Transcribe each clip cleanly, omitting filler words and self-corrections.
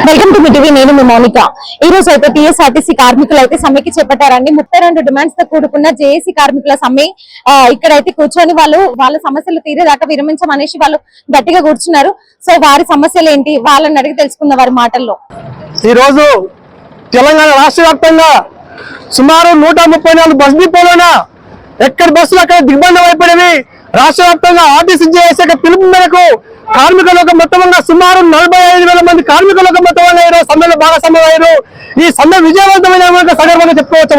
Welcome to మీటివి. నేను మీ మౌనిక. ఈ రోజు అయితే టీఎస్ఆర్టీసీ కార్మికులు అయితే సమ్మెకి చేపట్టారండి. 32 డిమాండ్స్ తో కూడుకున్న జేఏసీ కార్మికుల సమ్మె. ఇక్కడైతే కూర్చొని వాళ్ళ సమస్యలు తీరేదాకా విరమించమనేసి వాళ్ళు గట్టిగా కూర్చున్నారు. సో వారి సమస్యలు ఏంటి వాళ్ళని అడిగి తెలుసుకుందాం వారి మాటల్లో. ఈ రోజు తెలంగాణ రాష్ట్ర వ్యాప్తంగా సుమారు 134 బస్ డిపోలోన ఎక్కడి బస్సులు అక్కడ దిగ్బంధం అయిపోయినవి. రాష్ట్ర వ్యాప్తంగా ఆర్టీసీ జేఏసీ పిలుపు మేరకు కార్మికులకు మొత్తంగా సుమారు 45,000 మంది కార్మికులకు మొత్తంగా ఈరోజు సమ్మెలో భాగస్వామ్యం అయ్యారు. ఈ సమ్మె విజయవంతమైన సందర్భంగా చెప్పుకోవచ్చు.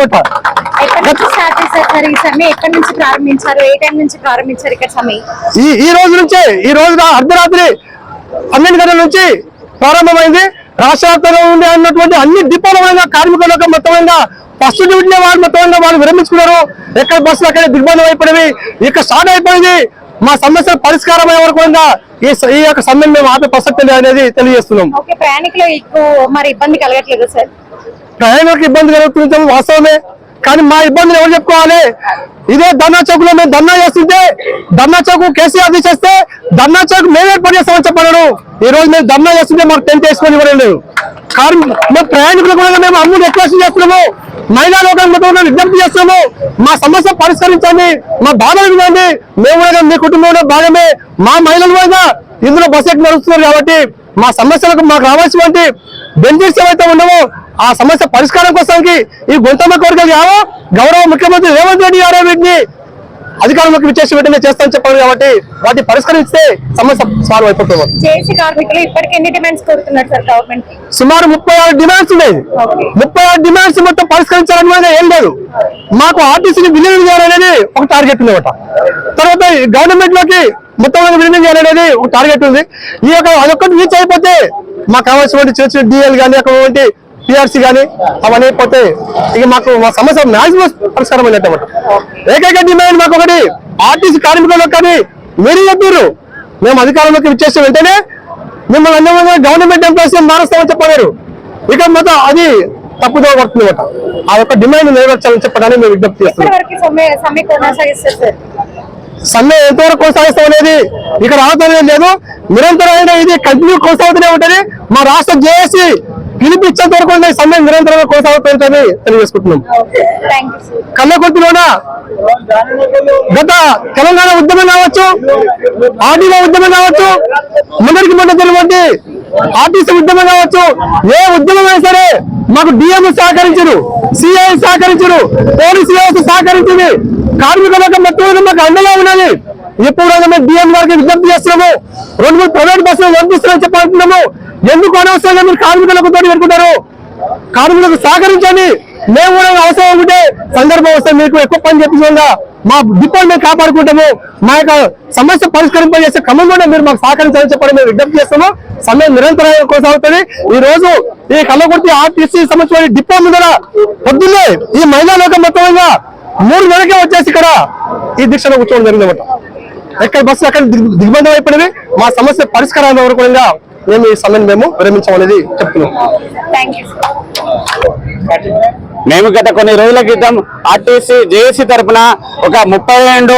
ఈ రోజు నుంచే ఈ రోజున అర్ధరాత్రి 12 గంటల నుంచి ప్రారంభమైంది. రాష్ట్ర వ్యాప్తంగా ఉండే అన్నటువంటి అన్ని డిపోల కార్మికులకు మొత్తంగా ఫస్ట్ డ్యూటీ వాళ్ళు మొత్తంగా వాళ్ళు విరమించుకున్నారు. ఎక్కడ బస్సులు అక్కడ దిగ్బంధం అయిపోయినవి. ఇక స్టార్ట్ అయిపోయింది. మా సమస్యలు పరిష్కారం అయ్యే వరకు ఈ యొక్క సమ్మెను మేము ఆపే ప్రసక్తి అనేది తెలియజేస్తున్నాం. ప్రయాణికులకు ఇబ్బంది కలుగుతుంది వాస్తవమే. కానీ మా ఇబ్బందులు ఎవరు చెప్పుకోవాలి? ఇదే ధర్నా చౌక్ లో మేము ధర్నా చేస్తుంటే ధర్నా చౌక్ కేసీఆర్ తీసేస్తే ధర్నా చౌక్ మేము ఏర్పాటు చేస్తామని చెప్పారు. ఈ రోజు మేము ధర్నా చేస్తుంటే మాకు టెంట్ వేసుకొని ఇవ్వడం లేదు. కానీ మేము ప్రయాణికులకు కూడా మేము అమౌంట్ రిక్వెస్ట్ చేస్తున్నాము. మహిళా లోకాన్ని విజ్ఞప్తి చేస్తున్నాము. మా సమస్య పరిష్కరించండి, మా బాధలు వినండి. మేము కూడా మీ కుటుంబంలో భాగమే. మా మహిళలు కూడా ఇందులో బస్సు ఎక్కి నడుస్తున్నారు. కాబట్టి మా సమస్యలకు మాకు రావాల్సినటువంటి బెనిఫిట్స్ ఏవైతే ఉండవో ఆ సమస్య పరిష్కారం కోసానికి ఈ గొంతమ్మ కోరికలు కావో గౌరవ ముఖ్యమంత్రి రేవంత్ రెడ్డి గారు వీటిని అధికారంలోకి విచ్చేసి వెంటనే చేస్తామని చెప్పారు. కాబట్టి వాటిని పరిష్కరిస్తే సమస్య సాల్వ్ అయిపోతుంది. సుమారు 36 డిమాండ్స్ ఉన్నాయి. 36 డిమాండ్స్ మొత్తం పరిష్కరించాలనేది ఏం లేదు. మాకు ఆర్టీసీని విలీనం చేయాలనేది ఒక టార్గెట్ ఉంది. తర్వాత గవర్నమెంట్ లోకి మొత్తం విలీనం చేయాలనేది ఒక టార్గెట్ ఉంది. ఈ యొక్క అదొక్కటి రీచ్ అయిపోతే మాకు కావాల్సినటువంటి చిన్న చిన్న డిఎల్ కానీ అటువంటి పిఆర్సీ కానీ అవన్నీ అయిపోతే ఇక మాకు మా సమస్య మ్యాక్సిమం పరిష్కారం అయినట్టు. ఏకైక డిమాండ్ మాకు ఒకటి, ఆర్టీసీ కార్మికులకు కానీ మీరు చెప్పారు మేము అధికారంలోకి విచ్చేస్తే వెంటనే మిమ్మల్ని అన్ని గవర్నమెంట్ ఎంప్లాయీస్ మారుస్తామని చెప్పారు. ఇక మొత్తం అది తప్పుదో పడుతుంది. ఆ యొక్క డిమాండ్ నెరవేర్చాలని చెప్పడానికి మేము విజ్ఞప్తి చేస్తున్నాం. సమ్మె ఎంతవరకు కొనసాగిస్తాం అనేది ఇక్కడ ఆగుతూనే లేదు. నిరంతరమైన ఇది కంటిన్యూ కొనసాగుతూనే ఉంటుంది. మా రాష్ట్ర జేఏసీ పిలిపించేంత వరకు సమ్మె నిరంతరంగా కొనసాగుతుందని తెలియజేసుకుంటున్నాం. కల్లకుర్తిలోన గత తెలంగాణ ఉద్యమం కావచ్చు, ఆర్టీఓ ఉద్యమం కావచ్చు, మొదటి ఆర్టీసీ ఉద్యమం కావచ్చు, ఏ ఉద్యమం అయినా సరే మాకు డిఎం సహకరించరు, సిఐ సహకరించరు, పోలీసు వ్యవస్థ సహకరించింది. కార్మికులకు మొత్తం మాకు అండగా ఉన్నది. ఎప్పుడు మేము డిఎం గారికి విజ్ఞప్తి చేస్తున్నాము. 2-3 ప్రైవేట్ బస్సులు పంపిస్తున్నామని చెప్పాలంటున్నాము. ఎందుకు అనవసరంగా మీరు కార్మికులకు తోటి పెట్టుకుంటారు? కార్మికులకు సహకరించండి. మేము కూడా అవసరం ఉంటే సందర్భం వస్తే మీకు ఎక్కువ పని చెప్పించగా మా డిపోని మేము కాపాడుకుంటాము. మా యొక్క సమస్య పరిష్కరింపజేసే క్రమం కూడా మీరు మాకు సహకరించాలని చెప్పడం మేము విజ్ఞప్తి చేస్తాము. సమయం నిరంతరంగా కొనసాగుతుంది. ఈ రోజు ఈ కల్లకుర్తి ఆర్టీసీ సంబంధించిన డిపో ముందర పొద్దున్నే ఈ మహిళా లోకం మొత్తంగా 3 నెలలకే వచ్చేసి ఇక్కడ ఈ దీక్షలో కూర్చోవడం జరిగిందన్నమాట. ఎక్కడ బస్సులు అక్కడ దిగ్బంధం అయిపోయినవి. మా సమస్య పరిష్కారం వరకు మేము ఈ సమయాన్ని మేము విరమించామనేది చెప్తున్నాం. మేము గత కొన్ని రోజుల క్రితం ఆర్టీసీ జేఏసీ తరఫున ఒక 32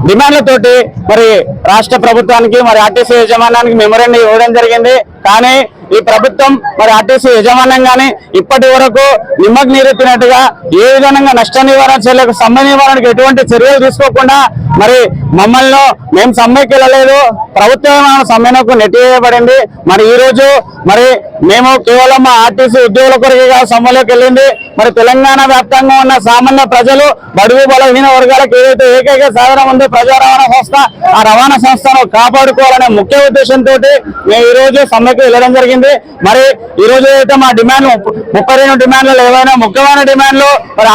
డిమాండ్లతోటి మరి రాష్ట్ర ప్రభుత్వానికి మరి ఆర్టీసీ యాజమాన్యానికి మెమోరాండం ఇవ్వడం జరిగింది. కానీ ఈ ప్రభుత్వం మరి ఆర్టీసీ యాజమాన్యం కానీ ఇప్పటి వరకు నిమ్మకు నీరెత్తినట్టుగా ఏ విధంగా నష్ట నివారణ చర్యలకు సమ్మె నివారణకు ఎటువంటి చర్యలు తీసుకోకుండా మరి మమ్మల్ని మేము సమ్మెకి వెళ్ళలేదు, ప్రభుత్వం సమ్మెకు నెట్టివేయబడింది. మరి ఈ రోజు మరి మేము కేవలం మా ఆర్టీసీ ఉద్యోగుల కొరకుగా సమ్మెలోకి వెళ్ళింది. మరి తెలంగాణ వ్యాప్తంగా ఉన్న సామాన్య ప్రజలు, బడుగు బలహీన వర్గాలకు ఏదైతే ఏకైక సాధనం ఉందో ప్రజా రవాణా సంస్థ, ఆ రవాణా సంస్థను కాపాడుకోవాలనే ముఖ్య ఉద్దేశంతో మేము ఈ రోజు సమ్మెకు వెళ్ళడం జరిగింది. మరి ఈ రోజు అయితే మా డిమాండ్లు 32 డిమాండ్లు ఏవైనా ముఖ్యమైన డిమాండ్లు మరి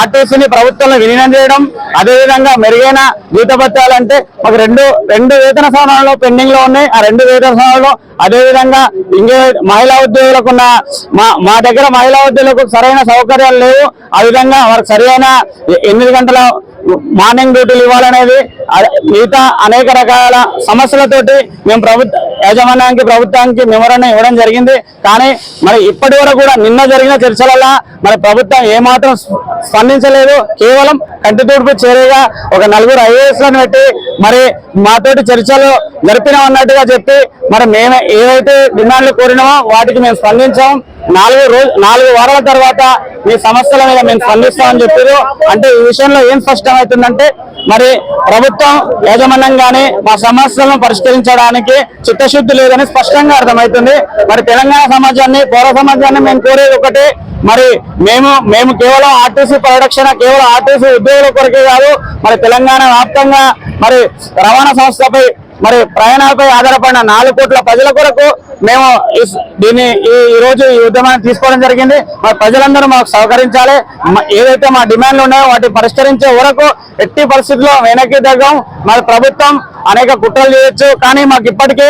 ఆర్టీసీని ప్రభుత్వంలో విలీనం చేయడం, అదేవిధంగా మెరుగైన జీతభత్యాలంటే మాకు రెండు వేతన సవరణలు పెండింగ్ లో ఉన్నాయి. ఆ 2 వేతన సవరణలు అదేవిధంగా ఇంకే మహిళా ఉద్యోగులకు మా దగ్గర మహిళా ఉద్యోగులకు సరైన సౌకర్యాలు లేవు. ఆ విధంగా వారికి సరైన 8 గంటల మార్నింగ్ డ్యూటీలు ఇవ్వాలనేది మిగతా అనేక రకాల సమస్యలతోటి మేము యాజమాన్యానికి ప్రభుత్వానికి మెమోరాండం ఇవ్వడం జరిగింది. కానీ మరి ఇప్పటి వరకు కూడా నిన్న జరిగిన చర్చలలో మరి ప్రభుత్వం ఏమాత్రం స్పందించలేదు. కేవలం కంటి తూర్పు చేరేగా ఒక 4 ఐఏఎస్లను పెట్టి మరి మాతోటి చర్చలు జరిపినా అన్నట్టుగా చెప్పి మరి మేము ఏవైతే డిమాండ్లు కోరినామో వాటికి మేము స్పందించాం. 4 వారాల తర్వాత మీ సమస్యల మీద మేము స్పందిస్తామని చెప్పారు. అంటే ఈ విషయంలో ఏం స్పష్టమవుతుందంటే మరి ప్రభుత్వం యాజమాన్యం గానీ మా సమస్యలను పరిష్కరించడానికి చిత్తశుద్ధి లేదని స్పష్టంగా అర్థమవుతుంది. మరి తెలంగాణ సమాజాన్ని, పౌర సమాజాన్ని మేము కోరేది ఒకటే, మరి మేము కేవలం ఆర్టీసీ పరిరక్షణ, కేవలం ఆర్టీసీ ఉద్యోగుల కొరకే కాదు, మరి తెలంగాణ వ్యాప్తంగా మరి రవాణా సంస్థపై మరి ప్రయాణాలపై ఆధారపడిన 4 కోట్ల ప్రజల కొరకు మేము ఈ రోజు ఈ ఉద్యమాన్ని తీసుకోవడం జరిగింది. మరి ప్రజలందరూ మాకు సహకరించాలి. ఏదైతే మా డిమాండ్లు ఉన్నాయో వాటిని పరిష్కరించే వరకు ఎట్టి పరిస్థితుల్లో వెనక్కి తగ్గం. మరి ప్రభుత్వం అనేక కుట్రలు చేయొచ్చు, కానీ మాకు ఇప్పటికే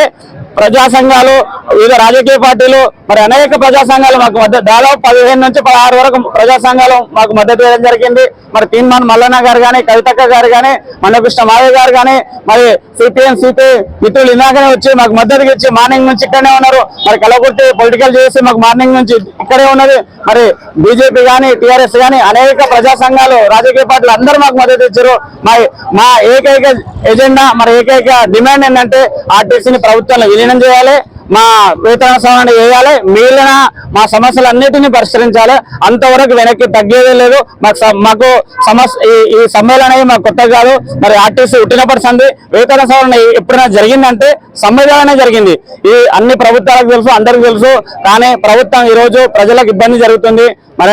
ప్రజా సంఘాలు, వివిధ రాజకీయ పార్టీలు, మరి అనేక ప్రజా సంఘాలు మాకు మద్దతు, దాదాపు 15 నుంచి 16 వరకు ప్రజా సంఘాలు మాకు మద్దతు ఇవ్వడం జరిగింది. మరి తీన్మాన్ మల్లన్న గారు కానీ, కవితక్క గారు కానీ, మండకృష్ణ మాధవ్ గారు కానీ, మరి సిపిఎం సిపి మిత్రులు ఇందాకనే వచ్చి మాకు మద్దతు ఇచ్చి మార్నింగ్ నుంచి ఇక్కడనే ఉన్నారు. మరి కలగుర్తి పొలిటికల్ చేసి మాకు మార్నింగ్ నుంచి ఇక్కడే ఉన్నది. మరి బీజేపీ కానీ, టీఆర్ఎస్ కానీ అనేక ప్రజా సంఘాలు, రాజకీయ పార్టీలు అందరూ మాకు మద్దతు ఇచ్చారు. మా ఏకైక ఎజెండా, మరి ఏకైక డిమాండ్ ఏంటంటే ఆర్టీసీని ప్రభుత్వంలో విలీనం చేయాలి, మా వేతన సవరణ చేయాలి, మిగిలిన మా సమస్యలన్నిటినీ పరిష్కరించాలి. అంతవరకు వెనక్కి తగ్గేదే లేదు. మాకు ఈ సమ్మేళనం మాకు కొత్త కాదు. మరి ఆర్టీసీ పుట్టినప్పటి సంది వేతన సవరణ ఎప్పుడైనా జరిగిందంటే సమ్మేళనమే జరిగింది. ఈ అన్ని ప్రభుత్వాలకు తెలుసు, అందరికి తెలుసు. కానీ ప్రభుత్వం ఈ రోజు ప్రజలకు ఇబ్బంది జరుగుతుంది మరి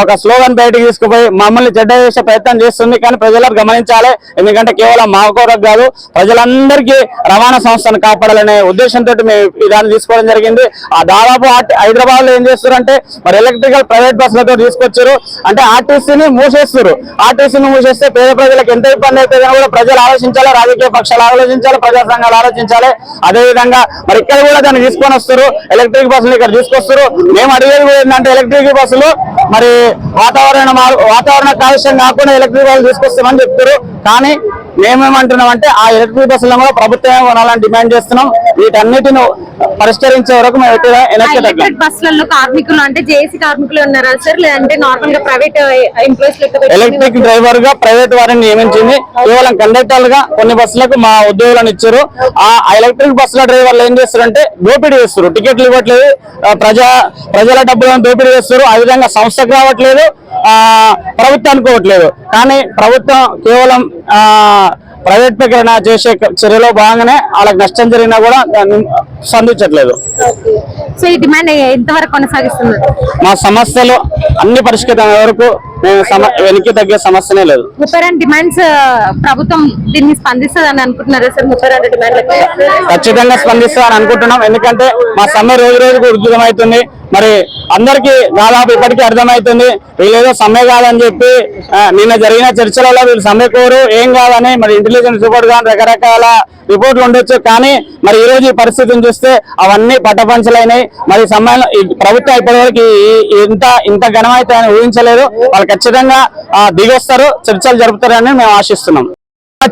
ఒక స్లోగన్ బయటకు తీసుకుపోయి మమ్మల్ని చెడ్డ చేసే ప్రయత్నం చేస్తుంది. కానీ ప్రజలకు గమనించాలి, ఎందుకంటే కేవలం మా కొరకు కాదు, ప్రజలందరికీ రవాణా సంస్థను కాపాడాలనే ఉద్దేశంతో మేము దాన్ని తీసుకోవడం జరిగింది. దాదాపు హైదరాబాద్ లో ఏం చేస్తారంటే మరి ఎలక్ట్రికల్ ప్రైవేట్ బస్సులతో తీసుకొచ్చారు. అంటే ఆర్టీసీని మూసేస్తారు. ఆర్టీసీని మూసేస్తే పేద ప్రజలకు ఎంత ఇబ్బంది అవుతుందని కూడా ప్రజలు ఆలోచించాలి, రాజకీయ పక్షాలు ఆలోచించాలి, ప్రజా సంఘాలు ఆలోచించాలి. అదేవిధంగా మరి ఇక్కడ కూడా దాన్ని తీసుకొని వస్తారు, ఎలక్ట్రిక్ బస్సులు ఇక్కడ తీసుకొస్తారు. మేము అడిగేది కూడా ఏంటంటే ఎలక్ట్రిక్ బస్సులు మరి వాతావరణ కాలుష్యం కాకుండా ఎలక్ట్రిక్ బస్సులు తీసుకొస్తామని చెప్తారు. కానీ మేమేమంటున్నామంటే ఆ ఎలక్ట్రిక్ బస్సులను కూడా ప్రభుత్వమే కొనాలని డిమాండ్ చేస్తున్నాం. వీటన్నిటిని పరిష్కరించే వరకు మేము ఎలక్ట్రిక్ బస్సులలో కార్మికులు అంటే జేఏసీ కార్మికులు ఉన్నారా సార్, లేదంటే నార్మల్ గా ప్రైవేట్ ఎంప్లాయీస్ ఎలక్ట్రిక్ డ్రైవర్ గా ప్రైవేట్ వారిని నియమించింది. కేవలం కండక్టర్ గా కొన్ని బస్సులకు మా ఉద్యోగులను ఇచ్చారు. ఆ ఎలక్ట్రిక్ బస్సుల డ్రైవర్లు ఏం చేస్తారంటే దోపిడీ చేస్తారు, టికెట్లు ఇవ్వట్లేదు, ప్రజల డబ్బులను దోపిడీ చేస్తారు. ఆ విధంగా సంస్థకు రావట్లేదు, ప్రభుత్వానికి ఇవ్వట్లేదు. కానీ ప్రభుత్వం కేవలం ప్రైవేటీకరణ చేసే చర్యలో భాగంగానే వాళ్ళకి నష్టం జరిగినా కూడా స్పందించట్లేదు. సో ఈ డిమాండ్ ఎంతవరకు కొనసాగిస్తుంది? మా సమస్యలు అన్ని పరిష్కరించే వరకు మేము వెనక్కి తగ్గే సమస్యనే లేదు. 32 డిమాండ్స్ ప్రభుత్వం దీన్ని స్పందిస్తుందని అనుకుంటున్నారా సార్? 32 డిమాండ్లకు ఖచ్చితంగా స్పందిస్తామని అనుకుంటున్నాం. ఎందుకంటే మా సమ్మె రోజు రోజుకు ఉధృతమవుతుంది. మరి అందరికీ దాదాపు ఇప్పటికీ అర్థమవుతుంది వీళ్ళేదో సమ్మె కాదని చెప్పి. నిన్న జరిగిన చర్చలలో వీళ్ళు సమ్మె కోరు, ఏం కాదని మరి ఇంటెలిజెన్స్ రిపోర్ట్ కానీ రకరకాల రిపోర్ట్లు ఉండొచ్చు. కానీ మరి ఈ రోజు ఈ పరిస్థితిని చూస్తే అవన్నీ పట్టపంచలైనాయి. మరి సమ్మెలో ప్రభుత్వం ఇప్పటివరకు ఇంత ఘనమైతే ఊహించలేదు. వాళ్ళు ఖచ్చితంగా దిగొస్తారు, చర్చలు జరుపుతారని మేము ఆశిస్తున్నాం.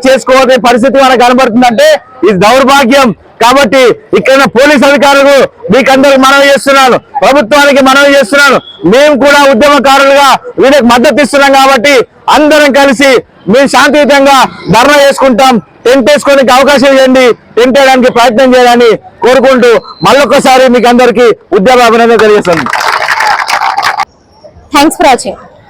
చేసుకోవాల్సిన పరిస్థితి మనకు కనబడుతుందంటే ఇది దౌర్భాగ్యం. కాబట్టి ఇక్కడ పోలీస్ అధికారులు మీకందరికి మనవి చేస్తున్నాను, ప్రభుత్వానికి మనవి చేస్తున్నాను. మేము కూడా ఉద్యమకారులుగా వీళ్ళకి మద్దతు ఇస్తున్నాం. కాబట్టి అందరం కలిసి మేము శాంతియుతంగా ధర్నా చేసుకుంటాం. టెంట్ వేసుకోవడానికి అవకాశం ఇవ్వండి, టెంట్ వేయడానికి ప్రయత్నం చేయాలని కోరుకుంటూ మళ్ళొకసారి మీకు అందరికీ ఉద్యమ అభినందన తెలియజేస్తాను. Thanks for watching.